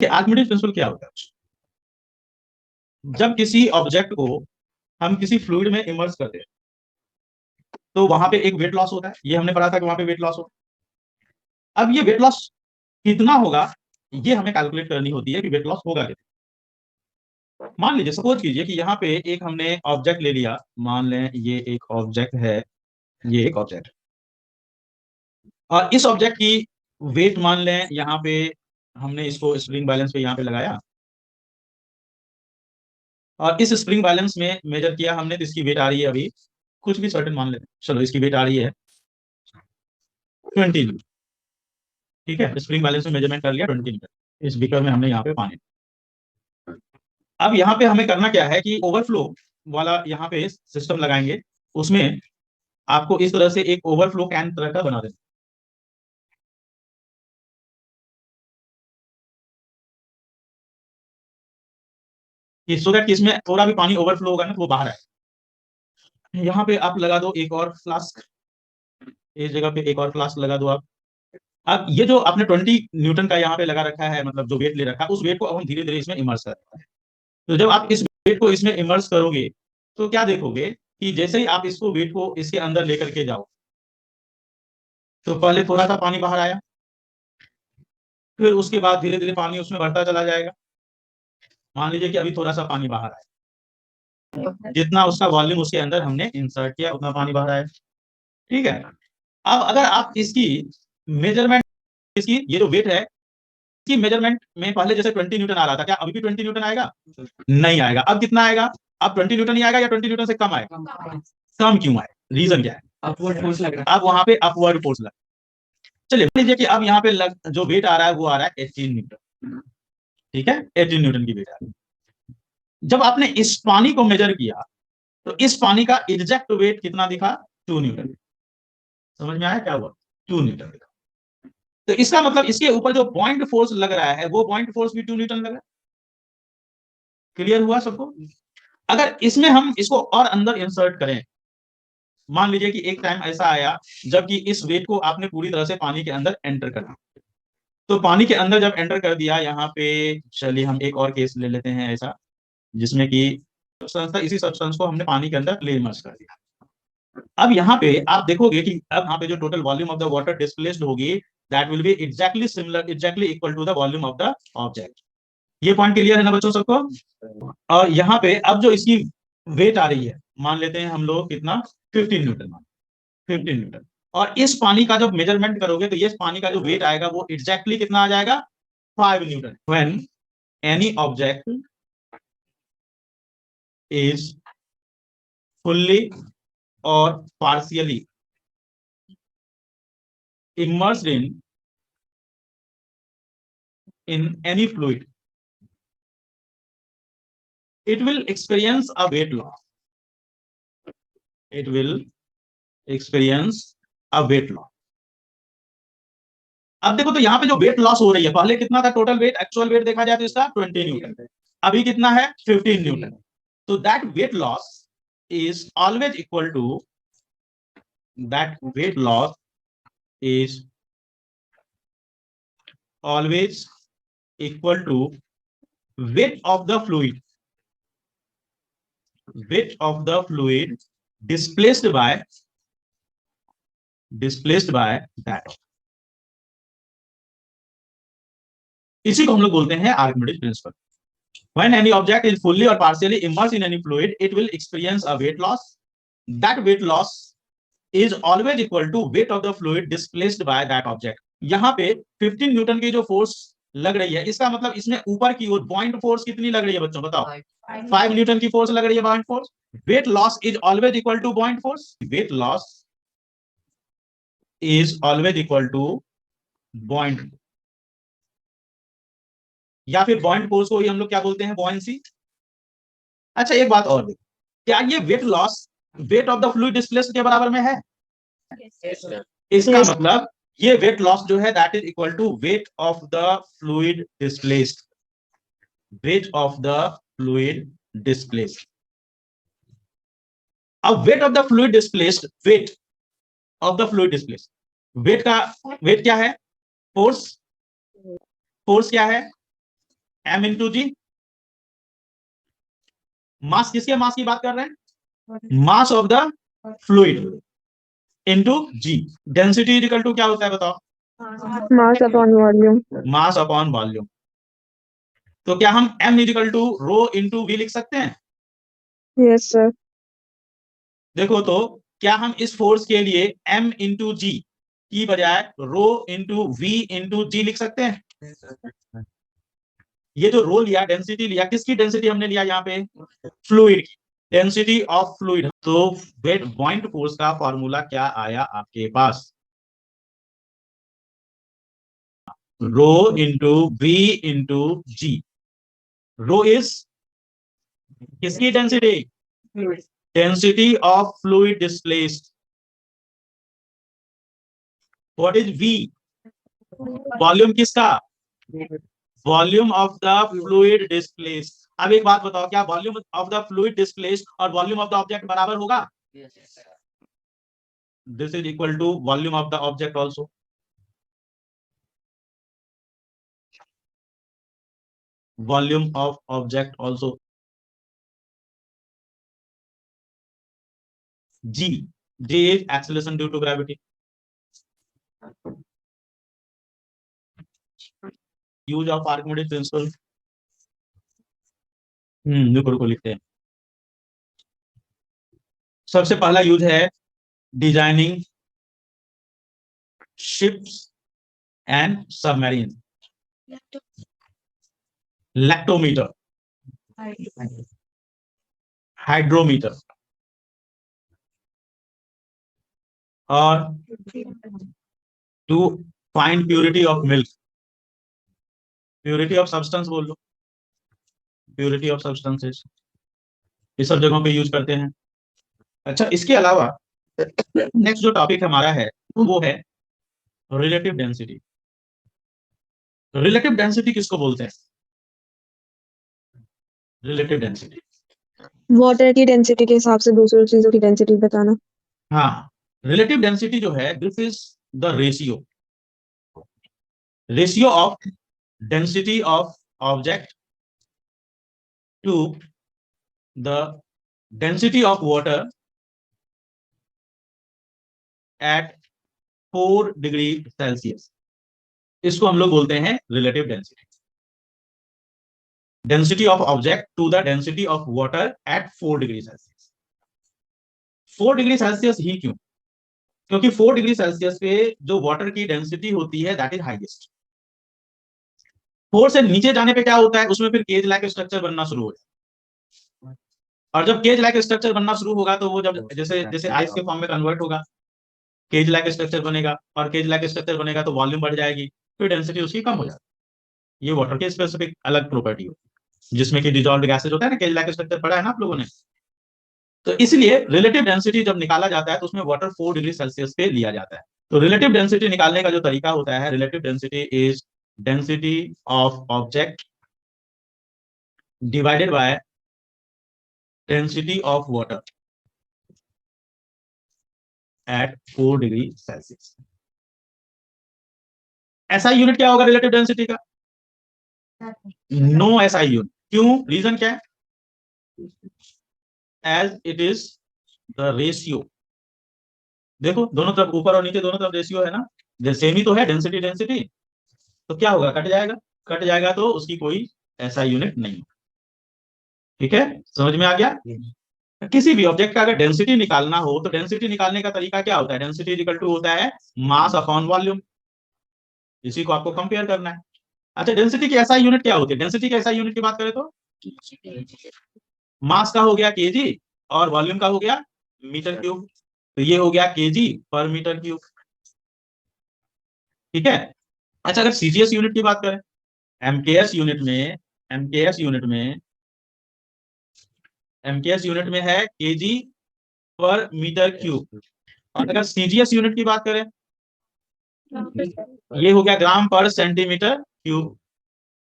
कि Archimedes principal क्या होता है? जब किसी ऑब्जेक्ट को हम किसी फ्लूइड में इमर्स करते हैं तो वहां पे एक वेट लॉस होता है, ये हमने पढ़ा था कि वहां पे वेट लॉस होता है। अब ये वेट लॉस कितना होगा ये हमें कैलकुलेट करनी होती है कि वेट लॉस होगा कितना। मान लीजिए, सपोज कीजिए कि यहाँ पे एक हमने ऑब्जेक्ट ले लिया, मान लें ये एक ऑब्जेक्ट है, ये एक ऑब्जेक्ट, और इस ऑब्जेक्ट की वेट मान लें यहाँ पे हमने इसको स्प्रिंग बैलेंस पे यहाँ पे लगाया, और इस स्प्रिंग बैलेंस में मेजर किया हमने तो इसकी वेट आ रही है अभी कुछ भी सर्टेन मान लेते हैं, चलो इसकी वेट आ रही है 20 न्यूटन। ठीक है, स्प्रिंग बैलेंस में मेजरमेंट कर लिया 20 न्यूटन, इस बीकर में हमने यहाँ पे पानी। अब यहाँ पे हमें करना क्या है कि ओवरफ्लो वाला यहाँ पे सिस्टम लगाएंगे, उसमें आपको इस तरह से एक ओवरफ्लो कैन तरह का बना देना कि सो दैट इसमें थोड़ा भी पानी ओवरफ्लो होगा ना तो वो बाहर आए। यहाँ पे आप लगा दो एक और फ्लास्क, इस जगह पे एक और फ्लास्क लगा दो आप। अब ये जो आपने 20 न्यूटन का यहाँ पे लगा रखा है, मतलब जो वेट ले रखा है, उस वेट को अब हम धीरे धीरे इसमें इमर्स कर रहे हैं। तो जब आप इस वेट को इसमें इमर्स करोगे तो क्या देखोगे कि जैसे ही आप इसको वेट को इसके अंदर लेकर के जाओ तो पहले थोड़ा सा पानी बाहर आया, फिर उसके बाद धीरे धीरे पानी उसमें बढ़ता चला जाएगा। मान लीजिए कि अभी थोड़ा सा पानी बाहर आया, जितना उसका वॉल्यूम उसके अंदर हमने इंसर्ट किया उतना पानी बाहर आया। ठीक है, अब अगर आप इसकी मेजरमेंट, इसकी ये जो वेट है इसकी मेजरमेंट में पहले जैसे 20 न्यूटन आ रहा था, क्या अभी भी 20 न्यूटन आएगा? नहीं आएगा। अब कितना आएगा? अब 20 न्यूटन ही आएगा या 20 न्यूटन से कम आएगा? कम क्यों आए? रीजन क्या है? अपवर्ड फोर्स लग रहा है। अब वहां पे अपवर्ड फोर्स लग, चलिए मान लीजिए कि अब यहाँ पे जो वेट आ रहा है वो आ रहा है 18 न्यूटन। ठीक है, 18 न्यूटन की वेट आ रही है। जब आपने इस पानी को मेजर किया तो इस पानी का एग्जैक्ट वेट कितना दिखा? 2 न्यूटन। समझ में आया क्या हुआ? 2 न्यूटन दिखा। तो इसका मतलब इसके ऊपर जो पॉइंट फोर्स लग रहा है वो पॉइंट फोर्स भी 2 न्यूटन लग रहा है। क्लियर हुआ सबको? अगर इसमें हम इसको और अंदर इंसर्ट करें, मान लीजिए कि एक टाइम ऐसा आया जबकि इस वेट को आपने पूरी तरह से पानी के अंदर एंटर कर दिया, तो पानी के अंदर जब एंटर कर दिया यहाँ पे, चलिए हम एक और केस ले लेते हैं ऐसा जिसमें कि सब्सटेंस था, इसी सब्सटेंस को हमने पानी के अंदर प्ले इमर्स कर दिया। अब यहाँ पे आप देखोगे कि अब यहाँ पे जो total volume of the water displaced होगी that will be exactly similar, exactly equal to the volume of the object. ये पॉइंट क्लियर है ना बच्चों सबको? और यहाँ पे अब जो इसकी वेट आ रही है मान लेते हैं हम लोग कितना, 15 न्यूटन, 15 न्यूटन। और इस पानी का जब मेजरमेंट करोगे तो ये पानी का जो वेट आएगा वो एग्जैक्टली कितना आ जाएगा? 5 Newton. When any object is fully और partially immersed in any fluid, it will experience a weight loss. It will experience a weight loss. अब देखो तो यहाँ पे जो वेट लॉस हो रही है, पहले कितना था टोटल वेट, एक्चुअल वेट देखा जाए तो इसका 20 न्यूटन, अभी कितना है 15 न्यूटन। तो that weight loss is always equal to, that weight loss is always equal to weight of the fluid, weight of the fluid displaced by that. इसी को हम लोग बोलते हैं Archimedes principal. When any object is fully or partially immersed in any fluid, it will experience a weight loss. That weight loss is always equal to weight of the fluid displaced by that object. यहाँ पे 15 Newton की जो force लग रही है, इसका मतलब इसमें ऊपर की ओर पॉइंट फोर्स कितनी लग रही है बच्चों बताओ? 5 न्यूटन की फोर्स लग रही है point force. Wait loss is always equal two point force, wait loss is always equal two point, या फिर पॉइंट फोर्स को ही हम लोग क्या बोलते हैं? बॉयंसी। अच्छा एक बात और देखो, क्या ये weight loss weight of the fluid displaced के बराबर में है? इसका मतलब ये वेट लॉस जो है that is equal to weight of the fluid displaced, weight of the fluid displaced. अब weight of the fluid displaced, weight of the fluid displaced, weight का वेट क्या है? फोर्स, फोर्स क्या है? m इंटू जी। मास किसके मास की बात कर रहे हैं? Mass of the fluid into g. Density equal to क्या होता है बताओ? Mass upon volume. Mass upon volume. तो क्या हम m equal to rho into V लिख सकते हैं? Yes sir. देखो तो क्या हम इस फोर्स के लिए m इंटू जी की बजाय रो इंटू वी इंटू जी लिख सकते हैं? ये जो रो लिया, डेंसिटी लिया, किसकी डेंसिटी हमने लिया यहाँ पे? फ्लूइड की डेंसिटी ऑफ फ्लूइड। तो वेट पॉइंट फोर्स का फॉर्मूला क्या आया आपके पास? Rho into V into G. Rho is किसकी डेंसिटी? Density of fluid displaced. What is V? Volume किसका? Volume of the fluid displaced. अब एक बात बताओ, क्या volume of the fluid displaced और वॉल्यूम ऑफ द ऑब्जेक्ट बराबर होगा? This is equal to volume of the object also. Volume of object also ji. G is acceleration due to gravity. Use of Archimedes principle. Newton को लिखते हैं। सबसे पहला use है designing ships and submarine. Lactometer, hydrometer और to find purity of milk. Purity of substance बोल लो, purity of substances, ये सब जगहों पे यूज करते हैं। अच्छा, इसके अलावा नेक्स्ट जो टॉपिक हमारा है वो है रिलेटिव डेंसिटी। रिलेटिव डेंसिटी किसको बोलते हैं? रिलेटिव डेंसिटी, वाटर की डेंसिटी के हिसाब से दूसरी चीजों की डेंसिटी बताना। हाँ, रिलेटिव डेंसिटी जो है this is the ratio of density of object to the density of water at 4 degree Celsius. इसको हम लोग बोलते हैं relative density. Density of object to the density of water at 4 degree Celsius. 4 degree Celsius ही क्यों? क्योंकि 4 degree Celsius पे जो वाटर की डेंसिटी होती है दैट इज हाईएस्ट। 4 से नीचे जाने पे क्या होता है, उसमें फिर केज लाइक स्ट्रक्चर बनना शुरू हो जाता है। और जब केज लाइक स्ट्रक्चर बनना शुरू होगा तो वो जब जैसे जैसे आइस के फॉर्म में कन्वर्ट होगा, केज लाइक स्ट्रक्चर बनेगा, और केज लाइक स्ट्रक्चर बनेगा तो वॉल्यूम बढ़ जाएगी, फिर डेंसिटी उसकी कम हो जाएगी। ये वाटर की स्पेसिफिक अलग प्रॉपर्टी होती है, जिसमें कि डिजॉल्व्ड गैसेज होता है ना, केज लाइक स्ट्रक्चर पढ़ा है ना आप लोगों ने। तो इसलिए रिलेटिव डेंसिटी जब निकाला जाता है तो उसमें वाटर 4 डिग्री सेल्सियस पे लिया जाता है। तो रिलेटिव डेंसिटी निकालने का जो तरीका होता है, relative density is density of object divided by density of water at 4 degree Celsius. SI unit क्या होगा रिलेटिव डेंसिटी का? No SI unit. क्यों? रीजन क्या है? As it is the ratio. देखो दोनों तरफ, ऊपर और नीचे दोनों तरफ रेशियो है ना, सेम ही तो है डेंसिटी डेंसिटी। तो क्या होगा, कट जाएगा। कट जाएगा तो उसकी कोई ऐसा यूनिट नहीं। ठीक है, समझ में आ गया? किसी भी ऑब्जेक्ट का अगर डेंसिटी निकालना हो तो डेंसिटी निकालने का तरीका क्या होता है? डेंसिटी इक्वल टू होता है मास अपॉन वॉल्यूम। इसी को आपको कंपेयर करना है। अच्छा, डेंसिटी की ऐसा यूनिट क्या होती है? डेंसिटी की ऐसा यूनिट की बात करें तो मास का हो गया केजी और वॉल्यूम का हो गया मीटर क्यूब। तो ये हो गया केजी पर मीटर क्यूब। ठीक है। अच्छा, अगर सीजीएस यूनिट की बात करें, एमकेएस यूनिट में, एमकेएस यूनिट में एमकेएस यूनिट में है केजी पर मीटर क्यूब। और अगर सीजीएस यूनिट की बात करें, ये हो गया ग्राम पर सेंटीमीटर क्यूब।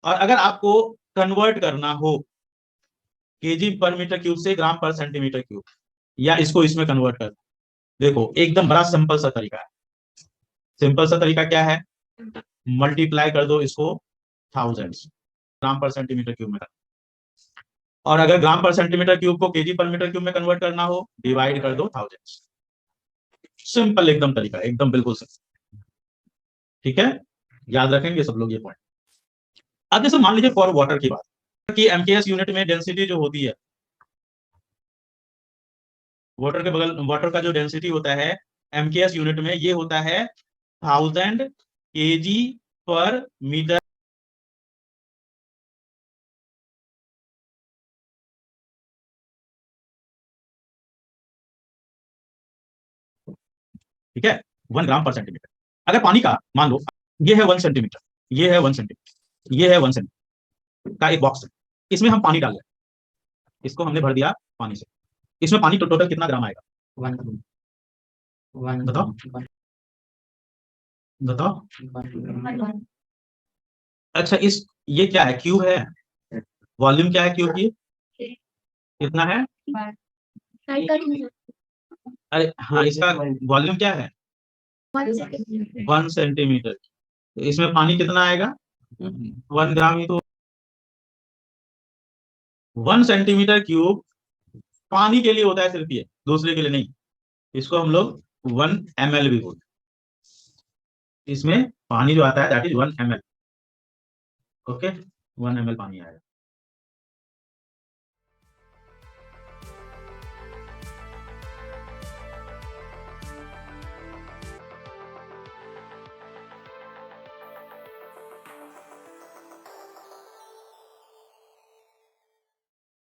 और अगर आपको कन्वर्ट करना हो केजी पर मीटर क्यूब से ग्राम पर सेंटीमीटर क्यूब, या इसको इसमें कन्वर्ट कर, देखो एकदम बड़ा सिंपल सा तरीका है। सिंपल सा तरीका क्या है? मल्टीप्लाई कर दो इसको 1000 से। ग्राम पर सेंटीमीटर क्यूब में करना। और अगर ग्राम पर सेंटीमीटर क्यूब को केजी पर मीटर क्यूब में कन्वर्ट करना हो, डिवाइड कर दो 1000। सिंपल एकदम तरीका, एकदम बिल्कुल सिंपल। ठीक है, याद रखेंगे सब लोग ये पॉइंट। अब जैसे मान लीजिए फॉर वाटर की बात कि एमकेएस यूनिट में डेंसिटी जो होती है, वाटर के बगल वाटर का जो डेंसिटी होता है एमकेएस यूनिट में, ये होता है 1000 केजी पर मीटर। ठीक है, 1 ग्राम पर सेंटीमीटर। अगर पानी का मान लो ये है 1 सेंटीमीटर, ये है 1 सेंटीमीटर, ये है 1 सेंटीमीटर का एक बॉक्स है, इसमें हम पानी डाल रहे हैं, इसको हमने भर दिया पानी से। इसमें पानी टोटल कितना ग्राम आएगा? बताओ बताओ। अच्छा, इस ये क्या है? क्यूब है। वॉल्यूम क्या है क्यूब की? कितना है? अरे हाँ, इसका वॉल्यूम क्या है? 1 सेंटीमीटर। तो इसमें पानी कितना आएगा? 1 ग्राम ही तो। 1 सेंटीमीटर क्यूब पानी के लिए होता है सिर्फ, ये दूसरे के लिए नहीं। इसको हम लोग 1 ml भी बोलते हैं। इसमें पानी जो आता है that is 1 ml। Okay, 1 ml पानी आएगा।